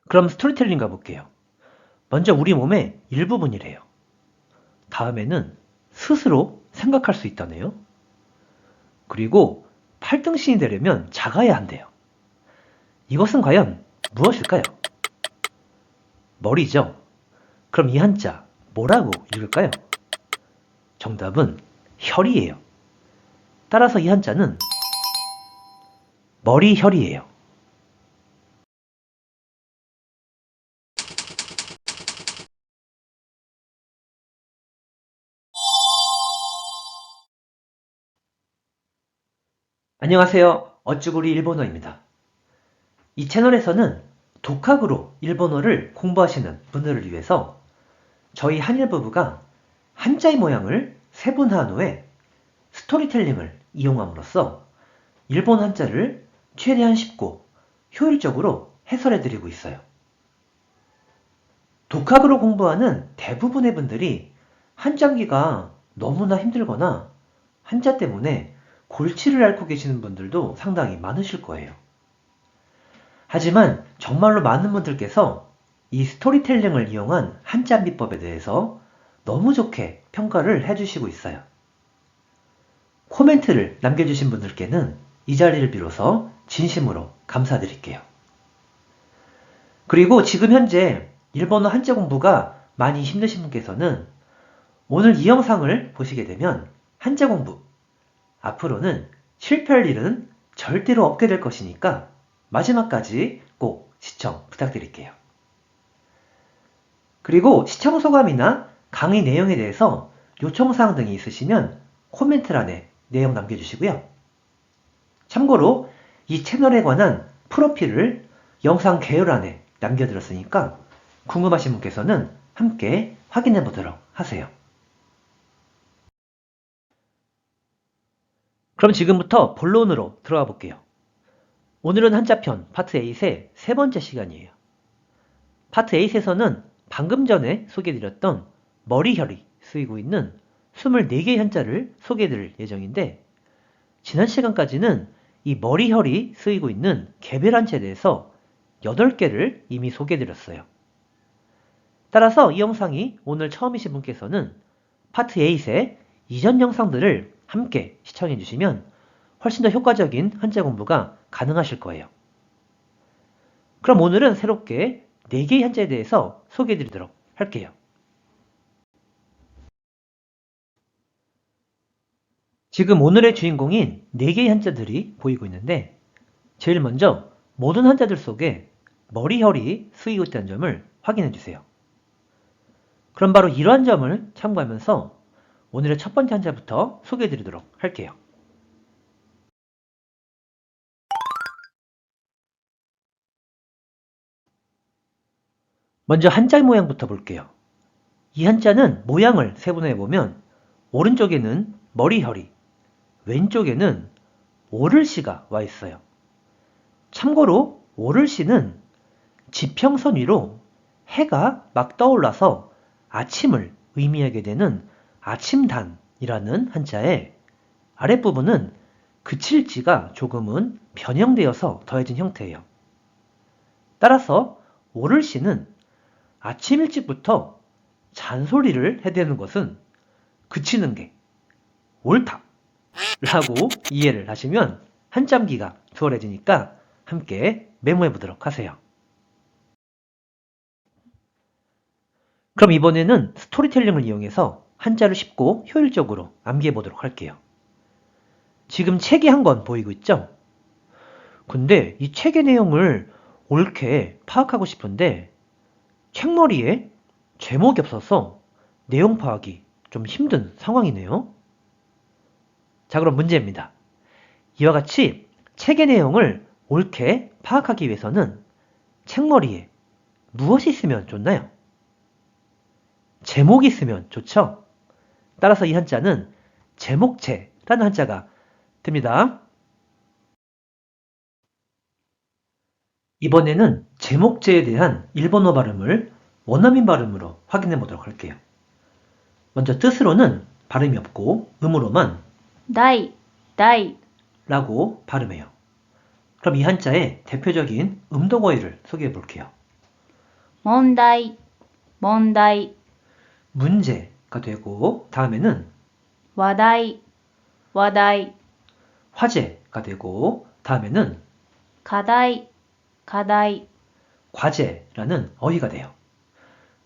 그럼 스토리텔링 가볼게요. 먼저 우리 몸의 일부분이래요. 다음에는 스스로 생각할 수 있다네요. 그리고 8등신이 되려면 작아야 한대요. 이것은 과연 무엇일까요? 머리죠. 그럼 이 한자 뭐라고 읽을까요? 정답은 혈이에요. 따라서 이 한자는 머리혈이에요. 안녕하세요. 어쭈구리 일본어입니다. 이 채널에서는 독학으로 일본어를 공부하시는 분들을 위해서 저희 한일부부가 한자의 모양을 세분화한 후에 스토리텔링을 이용함으로써 일본 한자를 최대한 쉽고 효율적으로 해설해드리고 있어요. 독학으로 공부하는 대부분의 분들이 한자기가 너무나 힘들거나 한자 때문에 골치를 앓고 계시는 분들도 상당히 많으실 거예요. 하지만 정말로 많은 분들께서 이 스토리텔링을 이용한 한자 비법에 대해서 너무 좋게 평가를 해주시고 있어요. 코멘트를 남겨주신 분들께는 이 자리를 빌어서 진심으로 감사드릴게요. 그리고 지금 현재 일본어 한자 공부가 많이 힘드신 분께서는 오늘 이 영상을 보시게 되면 한자 공부, 앞으로는 실패할 일은 절대로 없게 될 것이니까 마지막까지 꼭 시청 부탁드릴게요. 그리고 시청 소감이나 강의 내용에 대해서 요청사항 등이 있으시면 코멘트란에 내용 남겨주시고요. 참고로 이 채널에 관한 프로필을 영상概要欄에 남겨드렸으니까 궁금하신 분께서는 함께 확인해 보도록 하세요. 그럼 지금부터 본론으로 들어가 볼게요. 오늘은 한자편 파트 8의 세 번째 시간이에요. 파트 8에서는 방금 전에 소개해드렸던 머리혈이 쓰이고 있는 24개의 한자를 소개해드릴 예정인데, 지난 시간까지는 이 머리혈이 쓰이고 있는 개별 한자에 대해서 8개를 이미 소개해드렸어요. 따라서 이 영상이 오늘 처음이신 분께서는 파트 8의 이전 영상들을 함께 시청해주시면 훨씬 더 효과적인 한자 공부가 가능하실 거예요. 그럼 오늘은 새롭게 4개의 한자에 대해서 소개해드리도록 할게요. 지금 오늘의 주인공인 4개의 한자들이 보이고 있는데, 제일 먼저 모든 한자들 속에 머리혈이 쓰이고 있다는 점을 확인해주세요. 그럼 바로 이러한 점을 참고하면서 오늘의 첫 번째 한자부터 소개해드리도록 할게요. 먼저 한자 모양부터 볼게요. 이 한자는 모양을 세분화해보면 오른쪽에는 머리혈이, 왼쪽에는 오를시가 와 있어요. 참고로 오를시는 지평선 위로 해가 막 떠올라서 아침을 의미하게 되는 아침단이라는 한자에 아랫부분은 그칠지가 조금은 변형되어서 더해진 형태예요. 따라서 오를시는 아침 일찍부터 잔소리를 해대는 것은 그치는 게 옳다 라고 이해를 하시면 한참기가 수월해지니까 함께 메모해 보도록 하세요. 그럼 이번에는 스토리텔링을 이용해서 한자를 쉽고 효율적으로 암기해 보도록 할게요. 지금 책이 한 권 보이고 있죠? 근데 이 책의 내용을 옳게 파악하고 싶은데 책머리에 제목이 없어서 내용 파악이 좀 힘든 상황이네요. 자, 그럼 문제입니다. 이와 같이 책의 내용을 옳게 파악하기 위해서는 책머리에 무엇이 있으면 좋나요? 제목이 있으면 좋죠? 따라서 이 한자는 제목체라는 한자가 됩니다. 이번에는 제목체에 대한 일본어 발음을 원어민 발음으로 확인해 보도록 할게요. 먼저 뜻으로는 발음이 없고 음으로만 다이, 다이, 라고 발음해요. 그럼 이 한자의 대표적인 음독어휘를 소개해 볼게요. 問題、問題、 문제가 되고 다음에는 話題、話題、 화제가 되고 다음에는 課題、課題、 과제라는 어휘가 돼요.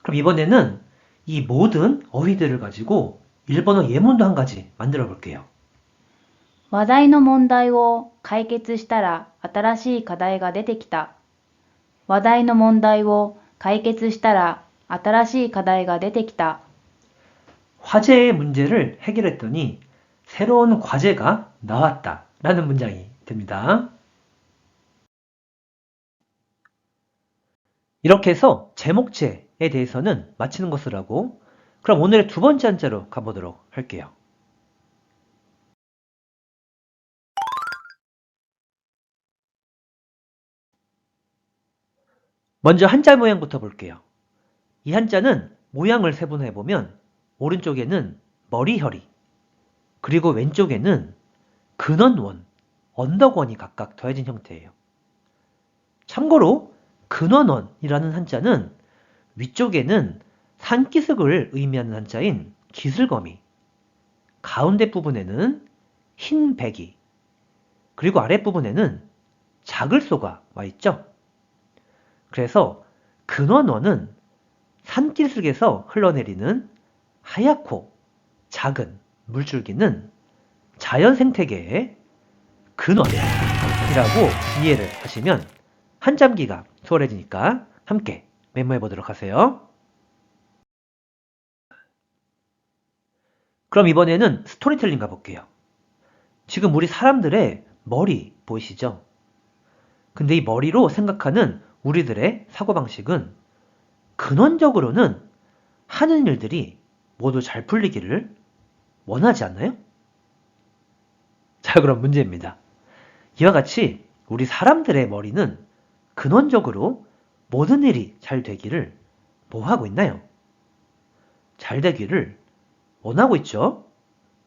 그럼 이번에는 이 모든 어휘들을 가지고 일본어 예문도 한 가지 만들어 볼게요. 話題の問題を解決したら新しい課題が出てきた。話題の問題を解決したら新しい課題が出てきた。 화제의 문제를 해결했더니 새로운 과제가 나왔다 라는 문장이 됩니다. 이렇게 해서 제목체에 대해서는 마치는 것을 하고 그럼 오늘의 두 번째 한자로 가보도록 할게요. 먼저 한자 모양부터 볼게요. 이 한자는 모양을 세분해보면 오른쪽에는 머리혈이 그리고 왼쪽에는 근원원, 언덕원이 각각 더해진 형태예요. 참고로 근원원이라는 한자는 위쪽에는 산기슭을 의미하는 한자인 기슬거미, 가운데 부분에는 흰백이, 그리고 아랫부분에는 자글소가 와 있죠. 그래서 근원원은 산기슭에서 흘러내리는 하얗고 작은 물줄기는 자연 생태계의 근원이라고 이해를 하시면 한잠기가 수월해지니까 함께 메모해 보도록 하세요. 그럼 이번에는 스토리텔링 가볼게요. 지금 우리 사람들의 머리 보이시죠? 근데 이 머리로 생각하는 우리들의 사고방식은 근원적으로는 하는 일들이 모두 잘 풀리기를 원하지 않나요? 자, 그럼 문제입니다. 이와 같이 우리 사람들의 머리는 근원적으로 모든 일이 잘 되기를 뭐 하고 있나요? 잘 되기를 원하고 있죠.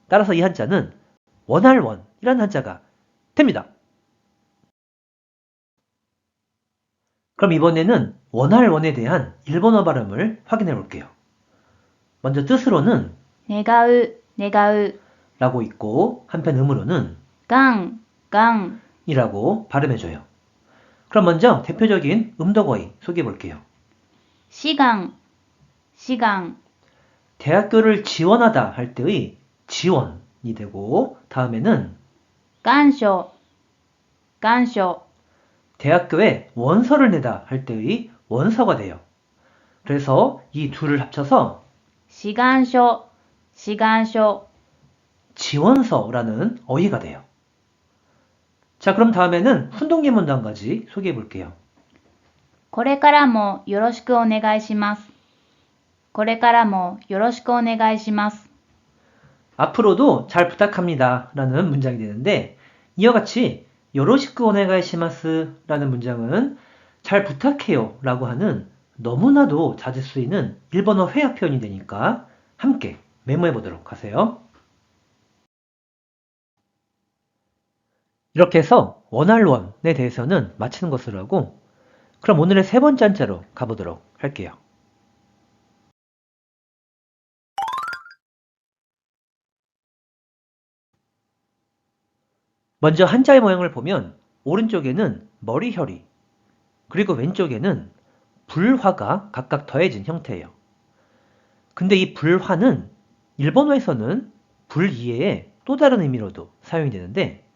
따라서 이 한자는 원할원이라는 한자가 됩니다. 그럼 이번에는 원할원에 대한 일본어 발음을 확인해 볼게요. 먼저 뜻으로는 願う、願う、 라고 있고 한편 음으로는 がん、がん、 이라고 발음해줘요. 그럼 먼저 대표적인 음덕어휘 소개해 볼게요. 志願、志願、 대학교를 지원하다 할 때의 지원이 되고 다음에는 願書、願書、 대학교에 원서를 내다 할 때의 원서가 돼요. 그래서 이 둘을 합쳐서 志願書、志願書、 지원서라는 어휘가 돼요. 자, 그럼 다음에는 훈동예문도 한 가지 소개해 볼게요. これからもよろしくお願いします。これからもよろしくお願いします。 앞으로도 잘 부탁합니다 라는 문장이 되는데 이와 같이 요로시쿠 오네가이시마스 라는 문장은 잘 부탁해요 라고 하는 너무나도 자주 쓰이는 일본어 회화 표현이 되니까 함께 메모해 보도록 하세요. 이렇게 해서 원할원에 대해서는 마치는 것으로 하고 그럼 오늘의 세 번째 한자로 가보도록 할게요. 먼저 한자의 모양을 보면 오른쪽에는 머리혈이 그리고 왼쪽에는 불화가 각각 더해진 형태예요. 근데 이 불화는 일본어에서는 불 이외에 또 다른 의미로도 사용이 되는데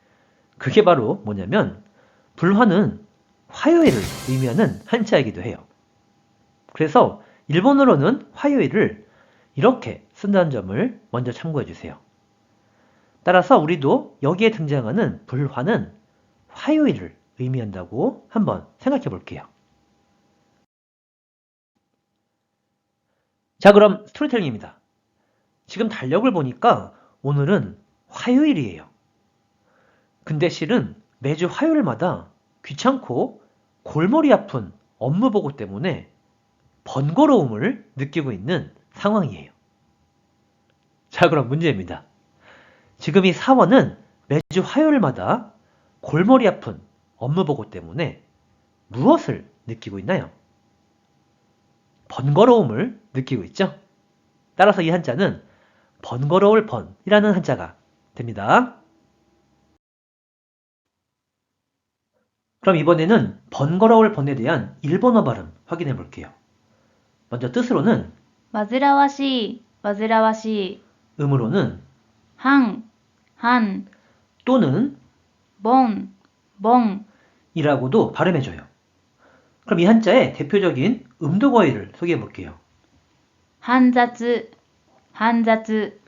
그게 바로 뭐냐면 불화는 화요일을 의미하는 한자이기도 해요. 그래서 일본어로는 화요일을 이렇게 쓴다는 점을 먼저 참고해 주세요. 따라서 우리도 여기에 등장하는 불화는 화요일을 의미한다고 한번 생각해 볼게요. 자, 그럼 스토리텔링입니다. 지금 달력을 보니까 오늘은 화요일이에요. 근데 실은 매주 화요일마다 귀찮고 골머리 아픈 업무 보고 때문에 번거로움을 느끼고 있는 상황이에요. 자, 그럼 문제입니다. 지금 이 사원은 매주 화요일마다 골머리 아픈 업무 보고 때문에 무엇을 느끼고 있나요? 번거로움을 느끼고 있죠. 따라서 이 한자는 번거로울 번이라는 한자가 됩니다. 그럼 이번에는 번거로울 번에 대한 일본어 발음 확인해 볼게요. 먼저 뜻으로는 煩わしい、煩わしい。 음으로는 半、半、 또는 盆、盆。 이라고도 발음해줘요. 그럼 이 한자의 대표적인 음도거의를 소개해 볼게요. 煩雑、煩雑。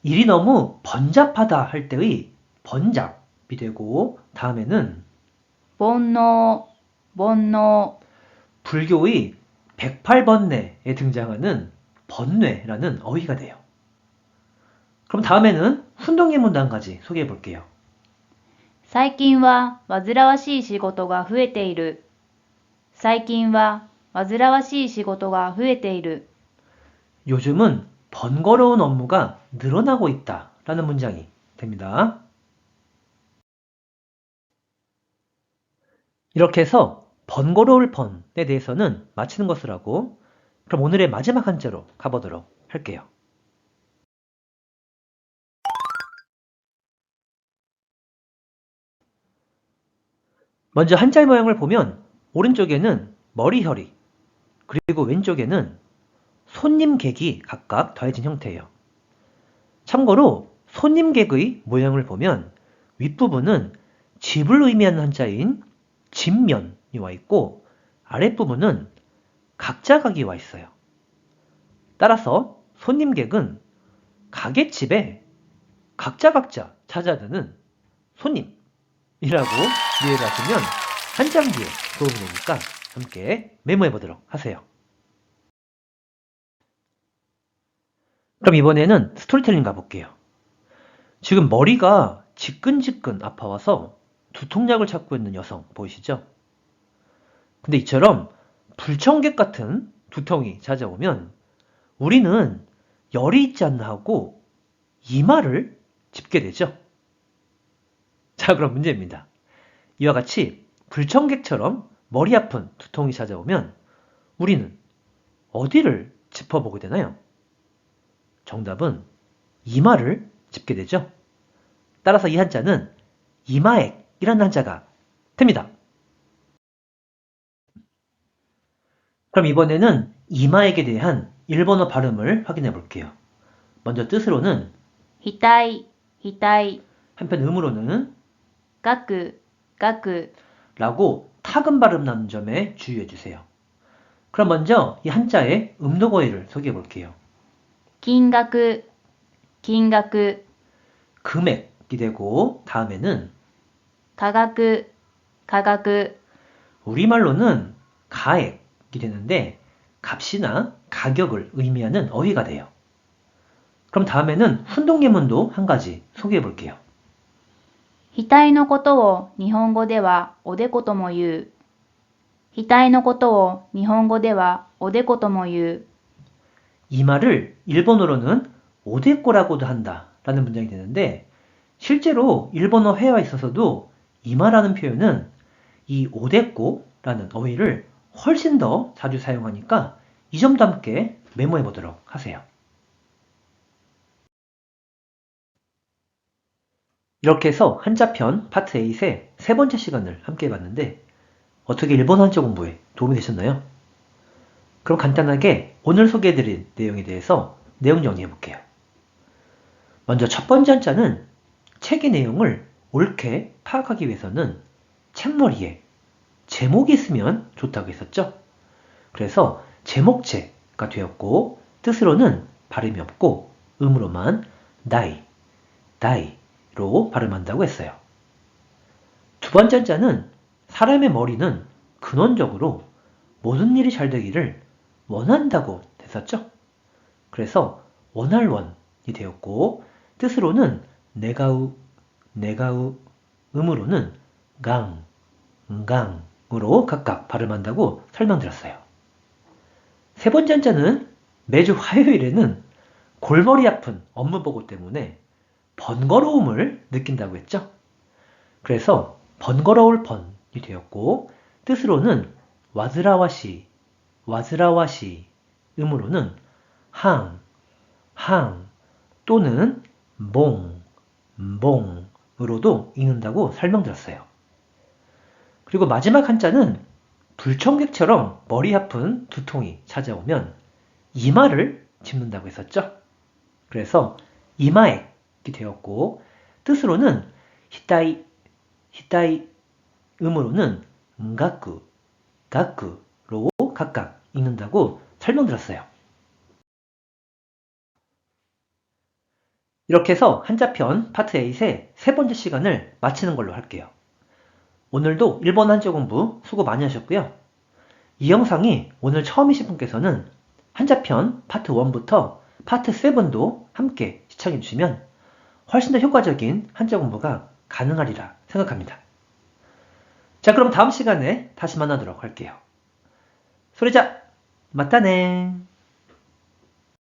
일이 너무 번잡하다 할 때의 번잡이 되고 다음에는 煩悩、煩悩。 불교의 108번뇌에 등장하는 번뇌라는 어휘가 돼요. 그럼 다음에는 훈동의 문단 까지 소개해 볼게요. 最近は煩わしい仕事が増えている。最近は煩わしい仕事が増えている。 요즘은 번거로운 업무가 늘어나고 있다 라는 문장이 됩니다. 이렇게 해서 번거로울 번에 대해서는 마치는 것을 하고 그럼 오늘의 마지막 한자로 가보도록 할게요. 먼저 한자의 모양을 보면 오른쪽에는 머리혈이 그리고 왼쪽에는 손님객이 각각 더해진 형태예요. 참고로 손님객의 모양을 보면 윗부분은 집을 의미하는 한자인 집면이 와 있고 아랫부분은 각자각이 와 있어요. 따라서 손님객은 가게집에 각자 찾아드는 손님이라고 이해를 하시면 한장기에 도움이 되니까 함께 메모해 보도록 하세요. 그럼 이번에는 스토리텔링 가볼게요. 지금 머리가 지끈지끈 아파와서 두통약을 찾고 있는 여성 보이시죠? 근데 이처럼 불청객 같은 두통이 찾아오면 우리는 열이 있지 않나 하고 이마를 짚게 되죠. 자, 그럼 문제입니다. 이와 같이 불청객처럼 머리 아픈 두통이 찾아오면 우리는 어디를 짚어보게 되나요? 정답은 이마를 짚게 되죠. 따라서 이 한자는 이마액이라는 한자가 됩니다. 그럼 이번에는 이마액에 대한 일본어 발음을 확인해 볼게요. 먼저 뜻으로는 額、額。 한편 음으로는 額、額。 라고 타금 발음 나는 점에 주의해 주세요. 그럼 먼저 이 한자의 음도거의를 소개해 볼게요. 金額、金額。 금액이 되고 다음에는 価格、価格。 우리말로는 가액이 되는데 값이나 가격을 의미하는 어휘가 돼요. 그럼 다음에는 훈동예문도 한 가지 소개해 볼게요. 額のことを日本語ではおでことも言う。額のことを日本語ではおでことも言う。 이 말을 일본어로는 오데꼬라고도 한다 라는 문장이 되는데 실제로 일본어 회화에 있어서도 이마라는 표현은 이 오데꼬라는 어휘를 훨씬 더 자주 사용하니까 이 점도 함께 메모해 보도록 하세요. 이렇게 해서 한자편 파트 8의 세 번째 시간을 함께 해봤는데 어떻게 일본어 한자 공부에 도움이 되셨나요? 그럼 간단하게 오늘 소개해드린 내용에 대해서 내용 정리해볼게요. 먼저 첫 번째 한자는 책의 내용을 옳게 파악하기 위해서는 책머리에 제목이 있으면 좋다고 했었죠? 그래서 제목체가 되었고 뜻으로는 발음이 없고 음으로만 다이, 다이로 발음한다고 했어요. 두 번째 한자는 사람의 머리는 근원적으로 모든 일이 잘 되기를 원한다고 됐었죠? 그래서 원할원이 되었고 뜻으로는 내가우, 내가우, 음으로는 강, 강으로 각각 발음한다고 설명드렸어요. 세 번째 한자는 매주 화요일에는 골머리 아픈 업무 보고 때문에 번거로움을 느낀다고 했죠? 그래서 번거로울 번이 되었고 뜻으로는 와즈라와시, 와즈라와시 음으로는 항 또는 몽으로도 읽는다고 설명드렸어요. 그리고 마지막 한자는 불청객처럼 머리 아픈 두통이 찾아오면 이마를 짚는다고 했었죠. 그래서 이마액이 되었고 뜻으로는 히타이 음으로는 가쿠로 각각 읽는다고 설명드렸어요. 이렇게 해서 한자편 파트 8의 세 번째 시간을 마치는 걸로 할게요. 오늘도 일본 한자 공부 수고 많이 하셨고요. 이 영상이 오늘 처음이신 분께서는 한자편 파트 1부터 파트 7도 함께 시청해주시면 훨씬 더 효과적인 한자 공부가 가능하리라 생각합니다. 자, 그럼 다음 시간에 다시 만나도록 할게요. 소리자, 맞다네.